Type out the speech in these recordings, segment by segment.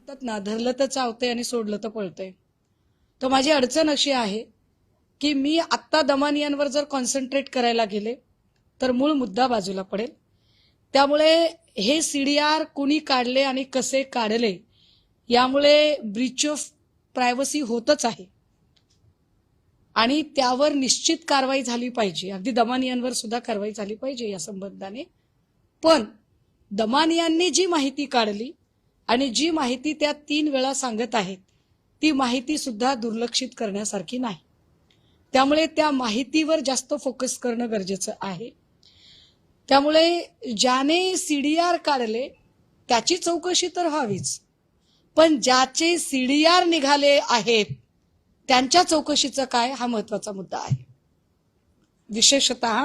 म्हणतात ना, धरलं तर चावतंय आणि सोडलं तर पळतंय. तर माझी अडचण अशी आहे की मी आत्ता दमानियांवर जर कॉन्सन्ट्रेट करायला गेले तर मूळ मुद्दा बाजूला पडेल. त्यामुळे हे सीडीआर कुणी काढले आणि कसे काढले यामुळे ब्रीच ऑफ प्रायव्हसी होतच आहे आणि त्यावर निश्चित कारवाई झाली पाहिजे. अगदी दमानियांवर सुद्धा कारवाई झाली पाहिजे या संबंधाने. पण दमानियांनी जी माहिती काढली आणि जी माहिती त्या 3 वेळा सांगत आहेत ती माहिती सुद्धा दुर्लक्षित करण्यासारखी नाही. त्यामुळे त्या माहितीवर जास्त फोकस करणं गरजेचं आहे. त्यामुळे ज्याने सीडीआर काढले त्याची चौकशी तर व्हावीच, पण ज्याचे सीडीआर निघाले आहेत त्यांच्या चौकशीचं काय हा महत्वाचा मुद्दा आहे. विशेषतः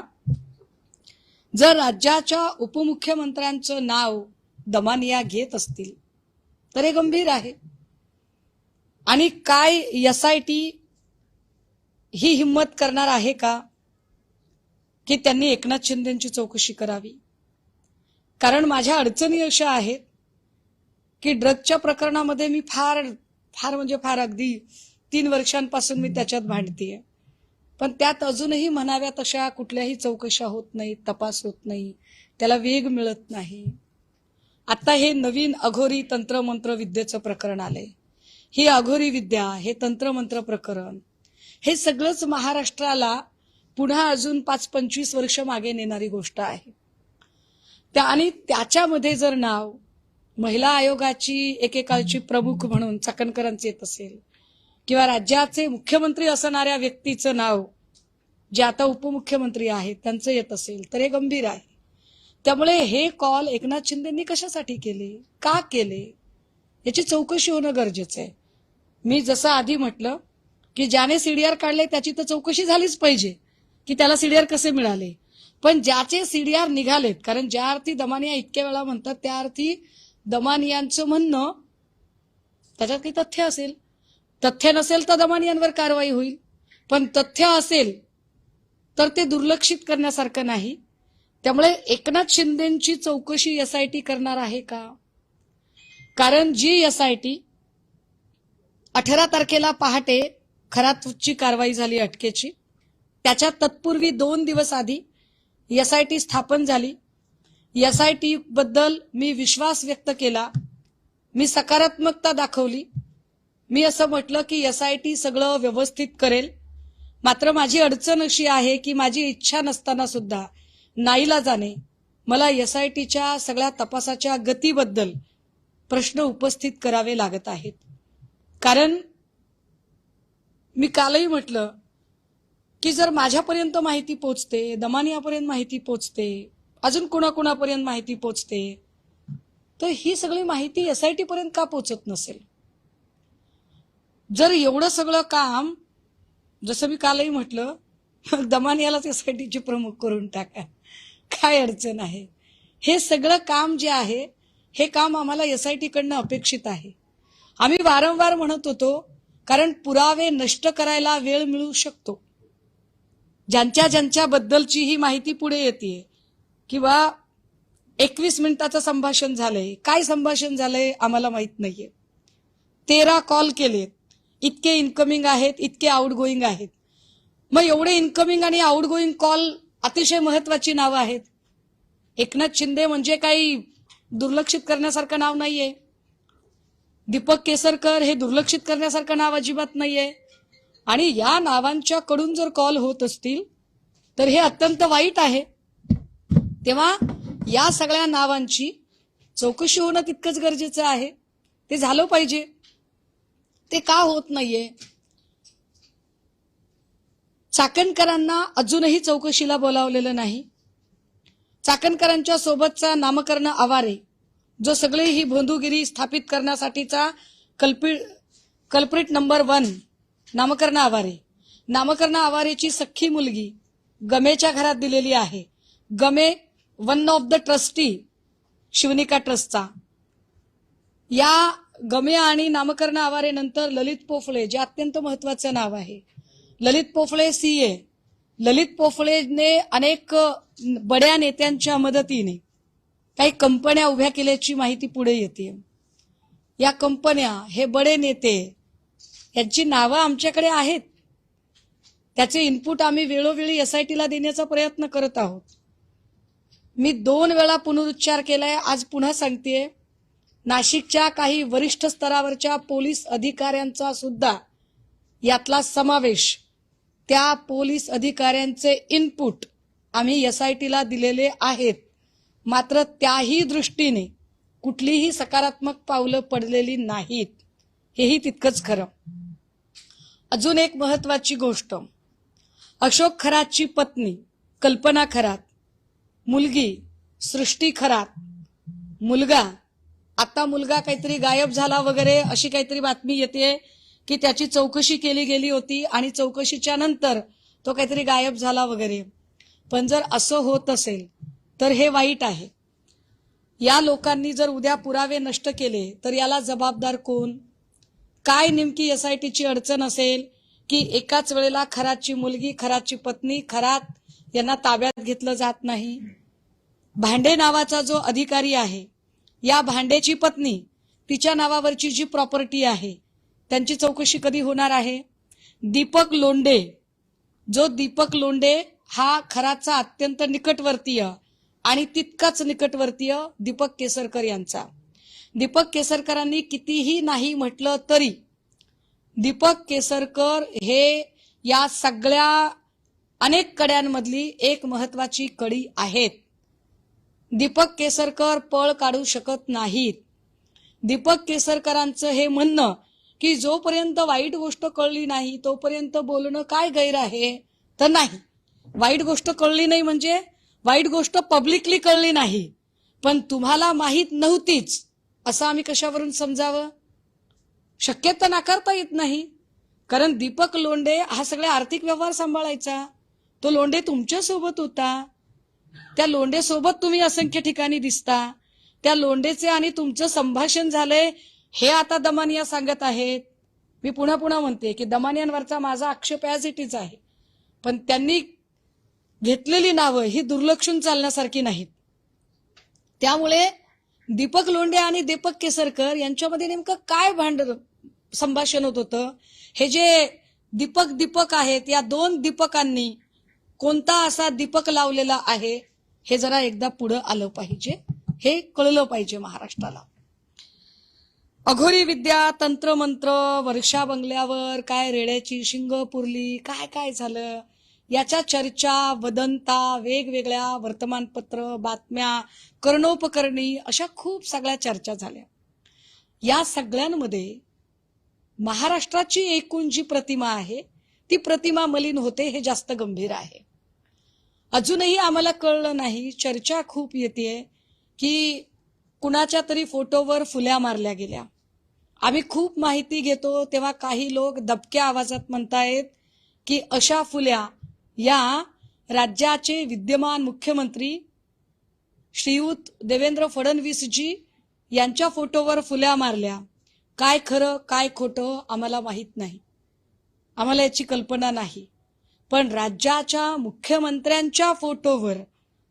जर राज्याच्या उपमुख्यमंत्र्यांचं नाव दमानिया घेत असतील तर हे गंभीर आहे. आणि काय एसआयटी ही हिम्मत करणार आहे का की त्यांनी एकनाथ शिंदेंची चौकशी करावी? कारण माझ्या अडचणी अशा आहेत की ड्रगच्या प्रकरणामध्ये मी फार म्हणजे फार अगदी 3 वर्षांपासून मी त्याच्यात भांडतीये, पण त्यात अजूनही म्हणाव्या तशा कुठल्याही चौकशा होत नाहीत, तपास होत नाही, त्याला वेग मिळत नाही. आता हे नवीन अघोरी तंत्रमंत्र विद्येचं प्रकरण आलंय. ही अघोरी विद्या, हे तंत्रमंत्र प्रकरण, हे सगळंच महाराष्ट्राला पुन्हा अजून 5-25 वर्ष मागे नेणारी गोष्ट आहे. आणि त्याच्यामध्ये जर नाव महिला आयोगाची एकेकाळची प्रमुख म्हणून चाकणकरांचे येत असेल किंवा राज्याचे मुख्यमंत्री असणाऱ्या व्यक्तीचं नाव जे आता उपमुख्यमंत्री आहेत त्यांचं येत असेल तर हे गंभीर आहे. त्यामुळे हे कॉल एकनाथ शिंदेंनी कशासाठी केले, का केले, याची चौकशी होणं गरजेचं आहे. मी जसं आधी म्हटलं की ज्याने सीडीआर काढले त्याची तर चौकशी झालीच पाहिजे की त्याला सीडीआर कसे मिळाले. पण ज्याचे सीडीआर निघालेत, कारण ज्या अर्थी दमानिया इतक्या वेळा म्हणतात त्या अर्थी दमानियांचं म्हणणं त्याच्यात काही तथ्य असेल. तथ्य नसेल तर दमानियांवर कारवाई होईल, पण तथ्य असेल तर ते दुर्लक्षित करण्यासारखं नाही. त्यामुळे एकनाथ शिंदेंची चौकशी एसआयटी करणार आहे का? कारण जी एसआयटी 18 तारखेला पहाटे खरातची कारवाई झाली अटकेची, त्याच्या तत्पूर्वी 2 दिवस आधी एसआयटी स्थापन झाली. एसआयटी बद्दल मी विश्वास व्यक्त केला, मी सकारात्मकता दाखवली. मी असं म्हटलं की एसआयटी सगळं व्यवस्थित करेल. मात्र माझी अडचण अशी आहे की माझी इच्छा नसताना सुद्धा नाईलाजाने मला एसआयटीच्या सगळ्या तपासाच्या गतीबद्दल प्रश्न उपस्थित करावे लागत आहेत. कारण मी कालही म्हटलं की जर माझ्यापर्यंत माहिती पोचते, दमानियापर्यंत माहिती पोचते, अजून कुणाकुणापर्यंत माहिती पोचते, तर ही सगळी माहिती एसआयटी पर्यंत का पोचत नसेल? जर एवढं सगळं काम, जसं मी कालही म्हटलं, दमानियालाच एसआयटीचे प्रमुख करून टाका, काय अडचण आहे? हे सगळं काम जे आहे हे काम आम्हाला एसआयटी कडनं अपेक्षित आहे. आम्ही वारंवार म्हणत होतो कारण पुरावे नष्ट करायला वेळ मिळू शकतो. ज्यांच्या बद्दलची ही माहिती पुढे येते किंवा 21 मिनिटाचं संभाषण झालंय, काय संभाषण झालंय आम्हाला माहित नाहीये. 13 कॉल केलेत, इतके इनकमिंग आहेत, इतके आउटगोईंग आहेत. मग एवढे इनकमिंग आणि आउटगोईंग कॉल अतिशय महत्वाची नावं आहेत. एकनाथ शिंदे म्हणजे काही दुर्लक्षित करण्यासारखं नाव नाहीये. दीपक केसरकर हे दुर्लक्षित करण्यासारखं नाव अजिबात नाहीये. आणि या नावांच्या कडून जर कॉल होत असतील तर हे अत्यंत वाईट आहे. तेव्हा या सगळ्या नावांची चौकशी होणं तितकंच गरजेचं आहे. ते झालं पाहिजे. ते का होत नाहीये? चाकणकरांना अजूनही चौकशीला बोलावलेलं नाही. चाकणकरांच्या सोबतचा नामकर्ण आवारे, जो सगळी ही भोंदूगिरी स्थापित करण्यासाठीचा कल्प्रिट नंबर 1 नामकर्ण आवारे, नामकर्ण आवारेची सख्खी मुलगी गमेच्या घरात दिलेली आहे. Game one of the trustee Shivnika ट्रस्टचा. या गमे आणि नामकर्ण आवारे नंतर ललित पोफळे, जे अत्यंत महत्वाचं नाव आहे. ललित पोफळे सीए. ललित पोफळेने अनेक बड्या नेत्यांच्या मदतीने काही कंपन्या उभ्या केल्याची माहिती पुढे येते. या कंपन्या, हे बडे नेते यांची नावं आमच्याकडे आहेत. त्याचे इनपुट आम्ही वेळोवेळी एसआयटीला देण्याचा प्रयत्न करत आहोत. मी 2 वेळा पुनरुच्चार केलाय, आज पुन्हा सांगतेय. नाशिकच्या काही वरिष्ठ स्तरावरच्या पोलीस अधिकाऱ्यांचा सुद्धा यातला समावेश, त्या पोलीस अधिकाऱ्यांचे इनपुट आम्ही एसआयटीला दिलेले आहेत. मात्र त्याही दृष्टीने कुठलीही सकारात्मक पावलं पडलेली नाहीत, हेही तितकंच खरं. अजून एक महत्वाची गोष्ट, अशोक खरातची पत्नी कल्पना खरात, मुलगी सृष्टी खरात, आता मुलगा काहीतरी गायब झाला वगैरे अशी काहीतरी बातमी येते की त्याची चौकशी केली गेली होती आणि चौकशीच्या नंतर तो काहीतरी गायब झाला वगैरे. पण जर असं होत असेल तर हे वाईट आहे. या लोकांनी जर उद्या पुरावे नष्ट केले तर याला जबाबदार कोण? काय नेमकी एसआयटीची अडचण असेल की एकाच वेळेला खरातची मुलगी, खरातची पत्नी, खरात यांना ताब्यात घेतलं जात नाही? भांडे नावाचा जो अधिकारी आहे, या भांडेची पत्नी, तिच्या नावावरची जी प्रॉपर्टी आहे त्यांची चौकशी कधी होणार आहे? दीपक लोंढे हा खरातचा अत्यंत निकटवर्तीय आणि तितकाच निकटवर्तीय दीपक केसरकर यांचा. दीपक केसरकरांनी कितीही नाही म्हटलं तरी दीपक केसरकर हे या सगळ्या अनेक कड्यांमधली एक महत्वाची कडी आहेत. दीपक केसरकर पळ काढू शकत नाहीत. दीपक केसरकरांचं हे म्हणणं की जोपर्यंत वाईट गोष्ट कळली नाही तोपर्यंत बोलणं काय गैर आहे, तर नाही. वाईट गोष्ट कळली नाही म्हणजे वाईट गोष्ट पब्लिकली कळली नाही, पण तुम्हाला माहीत नव्हतीच असं आम्ही कशावरून समजावं? शक्यता नाकारता येत नाही. कारण दीपक लोंढे हा सगळे आर्थिक व्यवहार सांभाळायचा. तो लोंढे तुमच्या सोबत होता. त्या लोंढे सोबत तुम्ही असंख्य ठिकाणी दिसता. त्या लोंढेचे आणि तुमचं संभाषण झालंय हे आता दमानिया सांगत आहेत. मी पुन्हा म्हणते की दमानियांवरचा माझा आक्षेप ॲज इट इज आहे, पण त्यांनी घेतलेली नावं ही दुर्लक्षून चालण्यासारखी नाहीत. त्यामुळे दीपक लोंढे आणि दीपक केसरकर यांच्यामध्ये नेमकं काय संभाषण होत होतं, हे जे दीपक आहेत, या 2 दीपकांनी कोणता असा दीपक लावलेला आहे हे जरा एकदा पुढं आलं पाहिजे, हे कळलं पाहिजे महाराष्ट्राला. अघोरी विद्या, तंत्रमंत्र, वर्षा बंगल्यावर काय रेड्याची शिंग पुरली, काय झालं याच्या चर्चा, वदंता, वेगवेगळ्या वर्तमानपत्र, बातम्या, कर्णोपकरणी अशा खूप सगळ्या चर्चा झाल्या. या सगळ्यांमध्ये महाराष्ट्राची एकूण जी प्रतिमा आहे ती प्रतिमा मलिन होते, हे जास्त गंभीर आहे. अजूनही आम्हाला कळलं नाही, चर्चा खूप येते की कुणाच्या तरी फोटोवर फुल्या मारल्या गेल्या. आम्ही खूप माहिती घेतो तेव्हा काही लोक दबक्या आवाजात म्हणतायत की अशा फुल्या या राज्याचे विद्यमान मुख्यमंत्री श्रीयुत देवेंद्र फडणवीसजी यांच्या फोटोवर फुल्या मारल्या. काय खरं काय खोटं आम्हाला माहित नाही, आम्हाला याची कल्पना नाही. पण राज्याच्या मुख्यमंत्र्यांच्या फोटोवर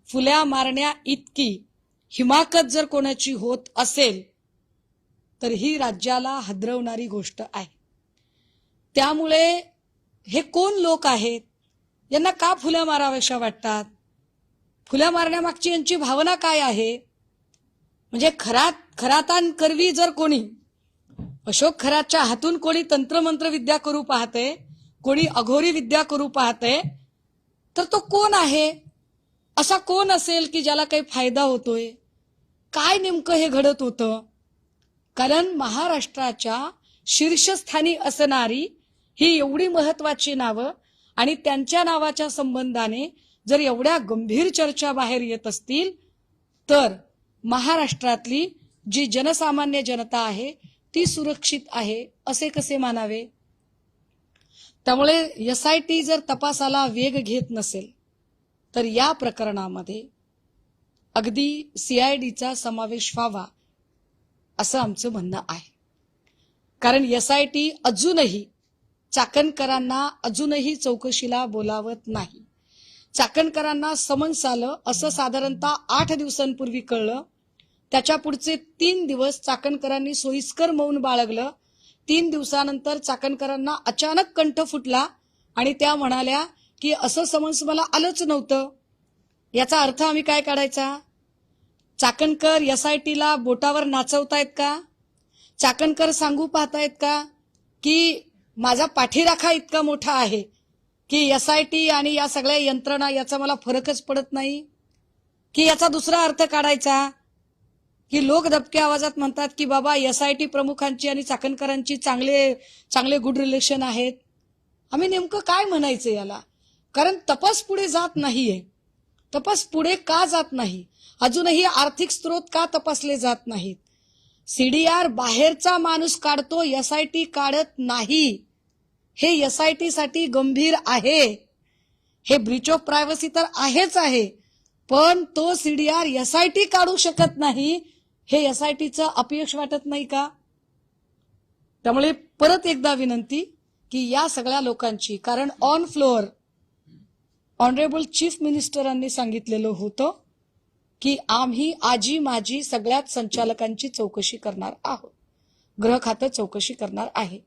फुल्या मारण्या इतकी हिमाकत जर कोणाची होत असेल तर ही राज्याला हादरवणारी गोष्ट आहे. त्यामुळे हे कोण लोक आहेत, यांना का फुल्या माराव्याशा वाटतात? फुल्या मारण्यामागची यांची भावना काय आहे? म्हणजे खरातांकरवी जर कोणी अशोक खरातच्या हातून कोणी तंत्रमंत्र विद्या करू पाहते, कोणी अघोरी विद्या करू पाहते, तर तो कोण आहे? असा कोण असेल की ज्याला काही फायदा होतोय? काय नेमकं हे घडत होतं? कारण महाराष्ट्राच्या शीर्षस्थानी असणारी ही एवढी महत्वाची नावं आणि त्यांच्या नावाच्या संबंधाने जर एवढ्या गंभीर चर्चा बाहेर येत असतील तर महाराष्ट्रातली जी जनसामान्य जनता आहे ती सुरक्षित आहे असे कसे मानावे? त्यामुळे एसआयटी जर तपासाला वेग घेत नसेल तर या प्रकरणामध्ये अगदी सीआयडीचा समावेश व्हावा असं आमचं म्हणणं आहे. कारण एसआयटी अजूनही चाकणकरांना अजूनही चौकशीला बोलावत नाही. चाकणकरांना समन्स आलं असं साधारणतः 8 दिवसांपूर्वी कळलं, त्याच्या पुढचे 3 दिवस चाकणकरांनी सोयीस्कर मौन बाळगलं. 3 दिवसानंतर चाकणकरांना अचानक कंठ फुटला आणि त्या म्हणाल्या की असं समन्स मला आलंच नव्हतं. याचा अर्थ आम्ही काय काढायचा? चाकणकर SITला बोटावर नाचवतायत का? चाकणकर सांगू पाहतायत का की माझा पाठीराखा इतका मोठा आहे की SIT आणि या सगळ्या यंत्रणा याचा मला फरकच पडत नाही? की याचा दुसरा अर्थ काढायचा की लोक दबक्या आवाजात म्हणतात की बाबा SIT प्रमुखांची आणि चाकणकरांची चांगले गुड रिलेशन आहेत. आम्ही नेमकं काय म्हणायचं याला? कारण तपास पुढे जात नाहीये. तपास पुढे का जात नाही? अजूनही आर्थिक स्रोत का तपासले जात नाहीत? CDR बाहेरचा माणूस काढतो, SIT काढत नाही. हे SIT साठी गंभीर आहे. हे ब्रीच ऑफ प्रायव्हसी तर आहेच आहे, पण तो CDR SIT काढू शकत नाही. हे SITचं अपयश वाटत नाही का? त्यामुळे परत एकदा विनंती की या सगळ्या लोकांची, कारण ऑन फ्लोअर ऑनरेबल चीफ मिनिस्टरांनी सांगितलेलं होतं की आम्ही आजी माजी सगळ्याच संचालकांची चौकशी करणार आहोत. गृह खातं चौकशी करणार आहे,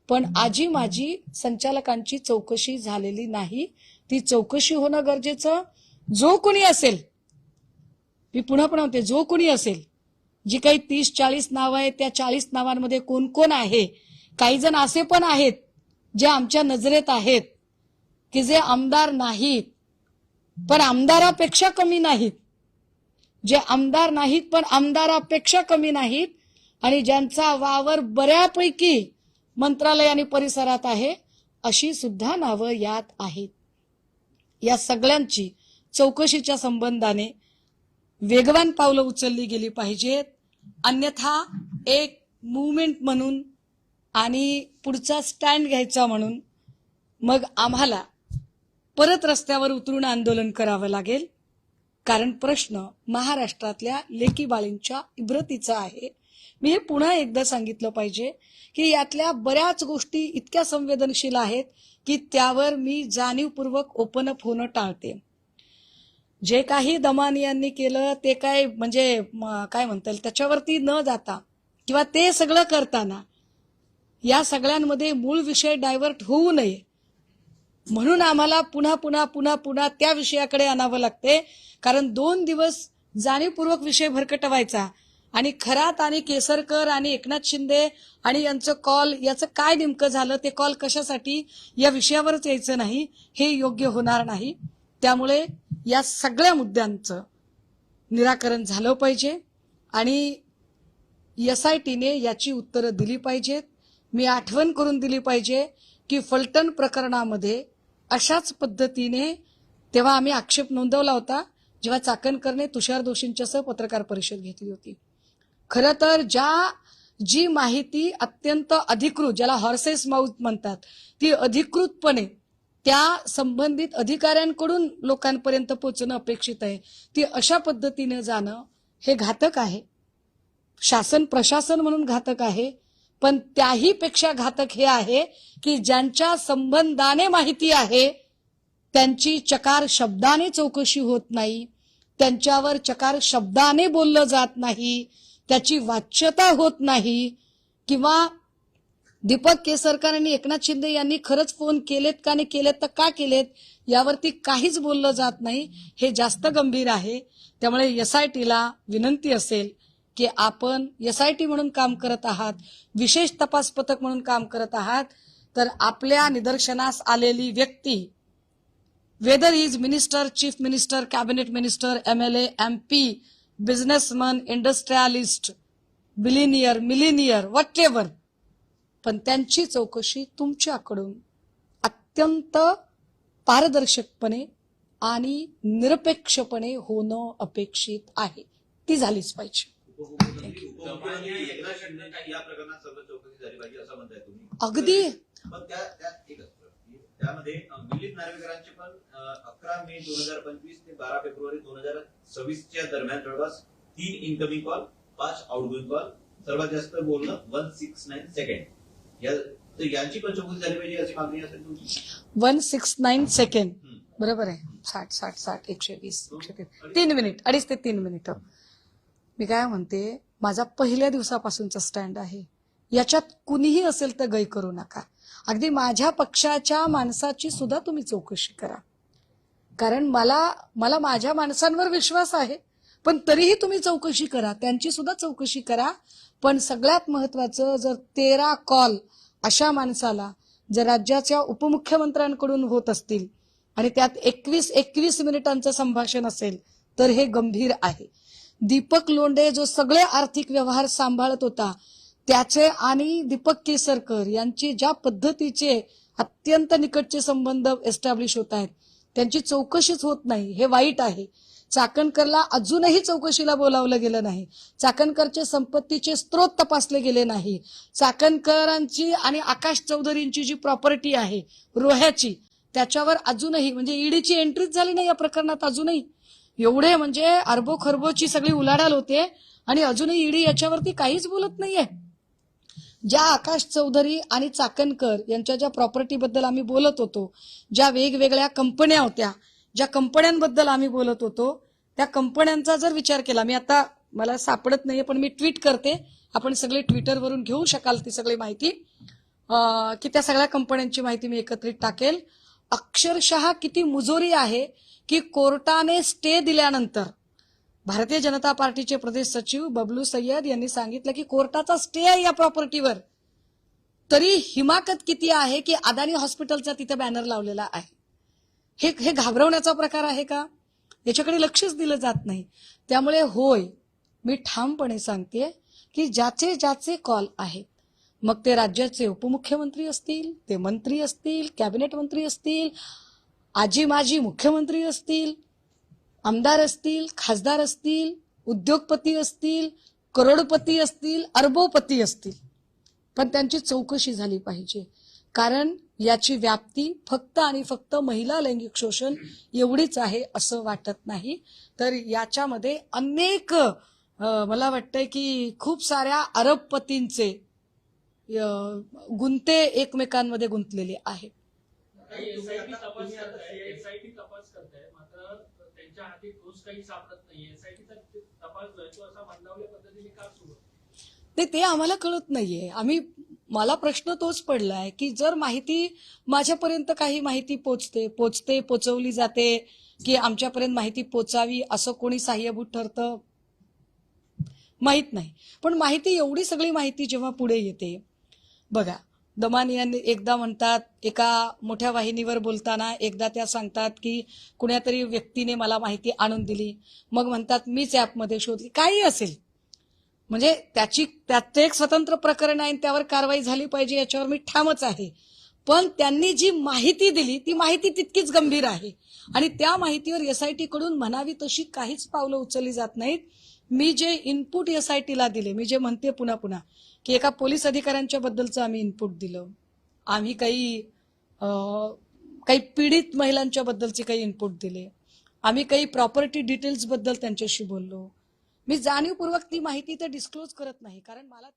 पण आजी माजी संचालकांची चौकशी झालेली नाही. ती चौकशी होणं गरजेचं. जो कोणी असेल, मी पुन्हा म्हणते, जो कोणी असेल, जी काही 30-40 नावं आहेत त्या 40 नावांमध्ये कोण कोण आहे? काही जण असे पण आहेत जे आमच्या नजरेत आहेत की जे आमदार नाहीत पण आमदारापेक्षा कमी नाहीत, जे आमदार नाहीत पण आमदारापेक्षा कमी नाहीत, आणि ज्यांचा वावर बऱ्यापैकी मंत्रालय आणि परिसरात आहे, अशी सुद्धा नावं यात आहेत. या सगळ्यांची चौकशीच्या संबंधाने वेगवान पावलं उचलली गेली पाहिजेत. अन्यथा एक मूवमेंट म्हणून आणि पुढचा स्टँड घ्यायचा म्हणून मग आम्हाला परत रस्त्यावर उतरून आंदोलन करावं लागेल. कारण प्रश्न महाराष्ट्रातल्या लेकी बाळींच्या इब्रतीचा आहे. मी हे पुन्हा एकदा सांगितलं पाहिजे की यातल्या बऱ्याच गोष्टी इतक्या संवेदनशील आहेत की त्यावर मी जाणीवपूर्वक ओपन अप होणं टाळते. जे काही दमानी यांनी केलं ते काय म्हणजे काय म्हणता येईल त्याच्यावरती न जाता किंवा ते सगळं करताना या सगळ्यांमध्ये मूळ विषय डायव्हर्ट होऊ नये म्हणून आम्हाला पुन्हा त्या विषयाकडे आणावं लागते. कारण 2 दिवस जाणीवपूर्वक विषय भरकटवायचा आणि खरात आणि केसरकर आणि एकनाथ शिंदे आणि यांचं कॉल, याचं काय नेमकं झालं, ते कॉल कशासाठी, या विषयावरच यायचं नाही, हे योग्य होणार नाही. त्यामुळे या सगळ्या मुद्द्यांचं निराकरण झालं पाहिजे आणि SITने याची उत्तरं दिली पाहिजेत. मी आठवण करून दिली पाहिजे की फलटण प्रकरणामध्ये अशाच पद्धतीने तेव्हा आम्ही आक्षेप नोंदवला होता जेव्हा चाकणकरने तुषार दोषींच्यासह पत्रकार परिषद घेतली होती. खरं तर जी माहिती अत्यंत अधिकृत, ज्याला हॉर्सेस माउथ म्हणतात, ती अधिकृतपणे त्या संबंधित अधिकाऱ्यांकडून लोकांपर्यंत पोहोचणं अपेक्षित आहे, ती अशा पद्धतीने जाणं हे घातक आहे. शासन प्रशासन म्हणून घातक आहे, पण त्याही पेक्षा घातक हे आहे की ज्यांच्या संबंधाने माहिती आहे त्यांची चकार शब्दाने चौकशी होत नाही, त्यांच्यावर चकार शब्दाने बोललं जात नाही, त्याची वाच्यता होत नाही, किंवा दीपक केसरकर आणि एकनाथ शिंदे यांनी खरंच फोन केलेत का नाही केलेत तर का केलेत यावरती काहीच बोललं जात नाही. हे जास्त गंभीर आहे. त्यामुळे SITला विनंती असेल की आपण SIT म्हणून काम करत आहात, विशेष तपास पथक म्हणून काम करत आहात, तर आपल्या निदर्शनास आलेली व्यक्ती, whether is minister, chief minister, cabinet minister, MLA, MP, businessman, industrialist, billionaire, millionaire, whatever, पण त्यांची चौकशी तुमच्याकडून अत्यंत पारदर्शकपणे आणि निरपेक्षपणे होणं अपेक्षित आहे. ती झालीच पाहिजे. अगदी त्यामध्ये मिलिंद नार्वेकरांचे पण 11 मे 2025 ते 12 फेब्रुवारी 2026 दरम्यान जवळपास 3 इनकमिंग कॉल, 5 आउटगोइंग कॉल, सर्वात जास्त बोलणं 169 सेकंड. यांची पण चौकशी झाली पाहिजे अशी मागणी असेल तुमची. 169 सेकंड बरोबर आहे. 60 120 130 3 मिनिट, 2.5 ते 3 मिनिट. मी काय म्हणते, माझा पहिल्या दिवसापासूनचा स्टँड आहे, याच्यात कुणीही असेल तर गै करू नका. अगदी माझ्या पक्षाच्या माणसाची सुद्धा तुम्ही चौकशी करा, कारण मला माझ्या माणसांवर विश्वास आहे, पण तरीही तुम्ही चौकशी करा, त्यांची सुद्धा चौकशी करा. पण सगळ्यात महत्वाचं, जर 13 कॉल अशा माणसाला जर राज्याच्या उपमुख्यमंत्र्यांकडून होत असतील आणि त्यात 21 मिनिटांचं संभाषण असेल तर हे गंभीर आहे. दीपक लोंढे जो सगळे आर्थिक व्यवहार सांभाळत होता, त्याचे आणि दीपक केसरकर यांची ज्या पद्धतीचे अत्यंत निकटचे संबंध एस्टॅब्लिश होत आहेत, त्यांची चौकशीच होत नाही, हे वाईट आहे. चाकणकरला अजूनही चौकशीला बोलावलं गेलं नाही. चाकणकरचे संपत्तीचे स्रोत तपासले गेले नाही. चाकणकरांची आणि आकाश चौधरींची जी प्रॉपर्टी आहे रोह्याची, त्याच्यावर अजूनही म्हणजे ईडीची एंट्रीच झाली नाही या प्रकरणात. अजूनही एवढे म्हणजे अरबो खरबोची सगळी उलाढाल होते आणि अजूनही ईडी याच्यावरती काहीच बोलत नाहीये. ज्या आकाश चौधरी आणि चाकणकर यांच्या ज्या प्रॉपर्टीबद्दल आम्ही बोलत होतो, ज्या वेगवेगळ्या कंपन्या होत्या, ज्या कंपन्यांबद्दल आम्ही बोलत होतो, त्या कंपन्यांचा जर विचार केला, मी आता मला सापडत नाहीये पण मी ट्विट करते, आपण सगळे ट्विटरवरून घेऊ शकाल ती सगळी माहिती, की त्या सगळ्या कंपन्यांची माहिती मी एकत्रित टाकेल. अक्षरशः किती मुजोरी आहे की कोर्टाने स्टे दिल्यानंतर भारतीय जनता पार्टीचे प्रदेश सचिव बबलू सय्यद यांनी सांगितलं की कोर्टाचा स्टे आहे या प्रॉपर्टीवर, तरी हिमाकत किती आहे की अदानी हॉस्पिटलचा तिथे बॅनर लावलेला आहे. हे घाबरवण्याचा प्रकार आहे का? याच्याकडे लक्षच दिलं जात नाही. त्यामुळे होय, मी ठामपणे सांगते की ज्याचे ज्याचे कॉल आहेत, मग ते राज्याचे उपमुख्यमंत्री असतील, ते मंत्री असतील, कॅबिनेट मंत्री असतील, आजी माजी मुख्यमंत्री असतील, आमदार असतील, खासदार असतील, उद्योगपती असतील, करोडपती असतील, अरबोपती असतील, पण त्यांची चौकशी झाली पाहिजे. कारण याची व्याप्ती फक्त आणि फक्त महिला लैंगिक शोषण एवढीच आहे असं वाटत नाही, तर याच्यामध्ये अनेक मला वाटतंय की खूप साऱ्या अरबपतींचे गुंते एकमेकांमध्ये गुंतलेले आहेत. एसआयटी तपास करताय, मात्र त्यांच्या हाती ठोस काही सापडत नाहीये. एसआयटीचा तपास जो आहे तो असा मंदावल्या पद्धतीने का सुरू आहे? ते आम्हाला कळत नाहीये. मला प्रश्न तोच पडलाय की जर माहिती माझ्यापर्यंत काही माहिती पोचवली जाते की आमच्यापर्यंत माहिती पोचावी असं कोणी सहाय्यभूत ठरतं माहित नाही, पण माहिती एवढी सगळी माहिती जेव्हा पुढे येते, बघा दमानियांनी एकदा म्हणतात, एका मोठ्या वाहिनीवर बोलताना एकदा त्या सांगतात की कुण्यातरी व्यक्तीने मला माहिती आणून दिली, मग म्हणतात मीच ऍपमध्ये शोधली. काही असेल म्हणजे त्याचं एक स्वतंत्र प्रकरण आहे, त्यावर कारवाई झाली पाहिजे याच्यावर मी ठामच आहे. पण त्यांनी जी माहिती दिली ती माहिती तितकीच गंभीर आहे आणि त्या माहितीवर एसआयटी कडून म्हणावी तशी काहीच पावलं उचलली जात नाहीत. मी जे इनपुट एसआयटीला दिले, मी जे म्हणते पुन्हा पुन्हा की एका पोलीस अधिकाऱ्यांच्या बद्दलचं आम्ही इनपुट दिलं, आम्ही काही पीडित महिलांच्या बद्दलचे काही इनपुट दिले, आम्ही काही प्रॉपर्टी डिटेल्स बद्दल त्यांच्याशी बोललो. मी जाणीवपूर्वक ती माहिती तर डिस्क्लोज करत नाही, कारण मला